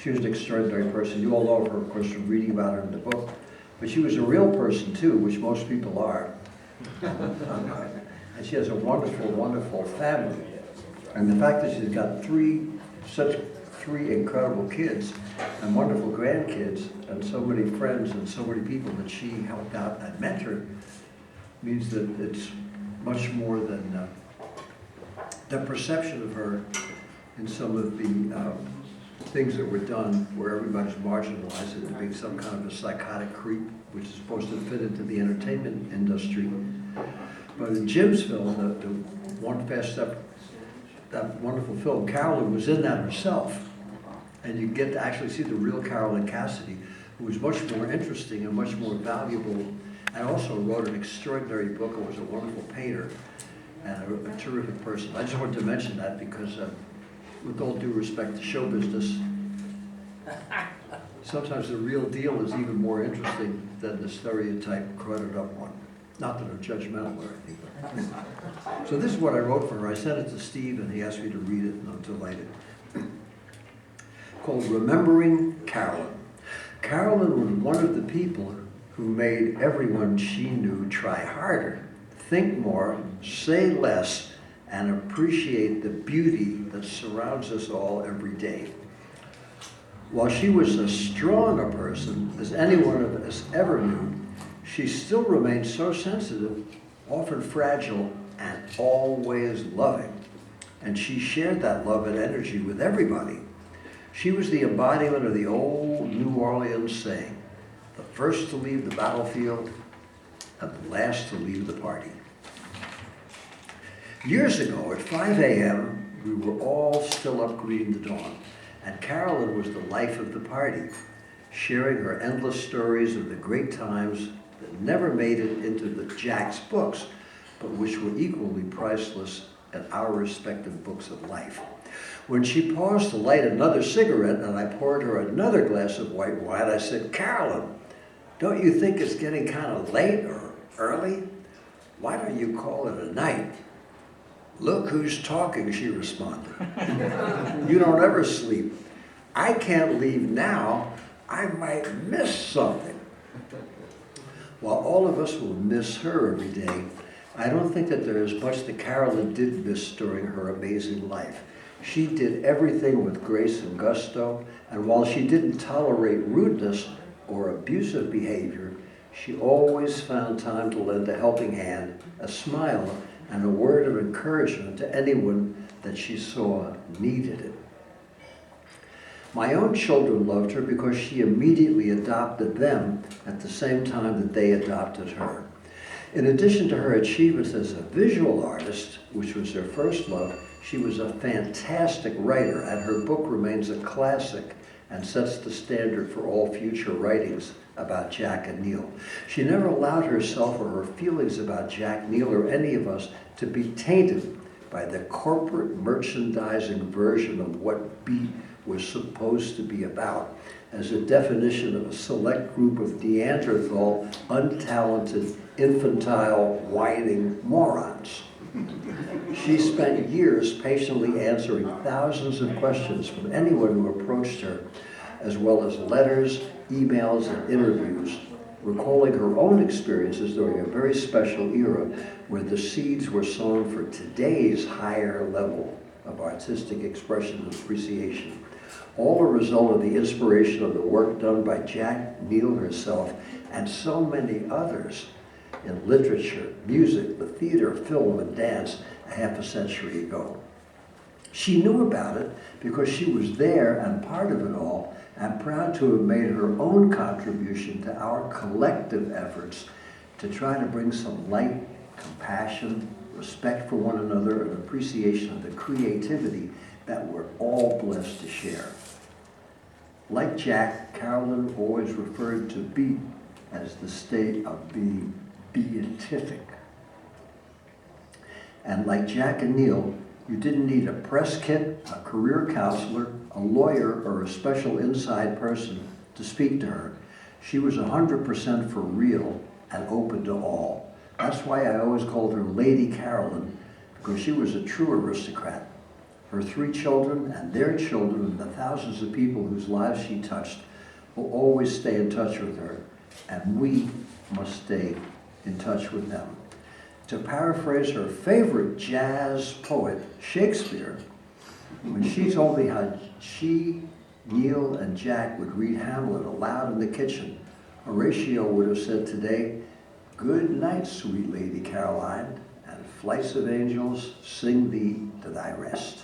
She was an extraordinary person. You all know her, of course, from reading about her in the book. But she was a real person, too, which most people are. And she has a wonderful, wonderful family. And the fact that she's got three incredible kids and wonderful grandkids and so many friends and so many people that she helped out and mentored means that it's much more than the perception of her in some of the things that were done where everybody's marginalized into being some kind of a psychotic creep, which is supposed to fit into the entertainment industry. But in Jim's film, the One Fast Step, that wonderful film, Carolyn was in that herself. And you get to actually see the real Carolyn Cassady, who was much more interesting and much more valuable, and also wrote an extraordinary book and was a wonderful painter and a terrific person. I just wanted to mention that because with all due respect to show business, sometimes the real deal is even more interesting than the stereotype crowded up one. Not that I'm judgmental or anything. But. So this is what I wrote for her. I sent it to Steve and he asked me to read it and I'm delighted. Called Remembering Carolyn. Carolyn was one of the people who made everyone she knew try harder, think more, say less, and appreciate the beauty that surrounds us all every day. While she was as strong a person as any one of us ever knew, she still remained so sensitive, often fragile, and always loving. And she shared that love and energy with everybody. She was the embodiment of the old New Orleans saying, the first to leave the battlefield and the last to leave the party. Years ago, at 5 a.m., we were all still up greeting the dawn, and Carolyn was the life of the party, sharing her endless stories of the great times that never made it into the Jack's books, but which were equally priceless in our respective books of life. When she paused to light another cigarette and I poured her another glass of white wine, I said, Carolyn, don't you think it's getting kind of late or early? Why don't you call it a night? Look who's talking, she responded. You don't ever sleep. I can't leave now. I might miss something. While all of us will miss her every day, I don't think that there is much that Carolyn did miss during her amazing life. She did everything with grace and gusto, and while she didn't tolerate rudeness or abusive behavior, she always found time to lend a helping hand, a smile, and a word of encouragement to anyone that she saw needed it. My own children loved her because she immediately adopted them at the same time that they adopted her. In addition to her achievements as a visual artist, which was her first love, she was a fantastic writer, and her book remains a classic and sets the standard for all future writings about Jack and Neil. She never allowed herself or her feelings about Jack, Neil, or any of us to be tainted by the corporate merchandising version of what beat was supposed to be about, as a definition of a select group of Neanderthal, untalented, infantile, whining morons. She spent years patiently answering thousands of questions from anyone who approached her, as well as letters, emails, and interviews, recalling her own experiences during a very special era where the seeds were sown for today's higher level of artistic expression and appreciation. All a result of the inspiration of the work done by Jack, Neil herself, and so many others in literature, music, the theater, film, and dance a half a century ago. She knew about it because she was there and part of it all, and proud to have made her own contribution to our collective efforts to try to bring some light, compassion, respect for one another, and appreciation of the creativity that we're all blessed to share. Like Jack, Carolyn always referred to beat as the state of being beatific. And like Jack and Neil, you didn't need a press kit, a career counselor, a lawyer, or a special inside person to speak to her. She was 100% for real and open to all. That's why I always called her Lady Carolyn, because she was a true aristocrat. Her 3 children and their children and the thousands of people whose lives she touched will always stay in touch with her, and we must stay in touch with them. To paraphrase her favorite jazz poet, Shakespeare, when she told me how she, Neil, and Jack would read Hamlet aloud in the kitchen, Horatio would have said today, "Good night, sweet Lady Caroline, and flights of angels sing thee to thy rest."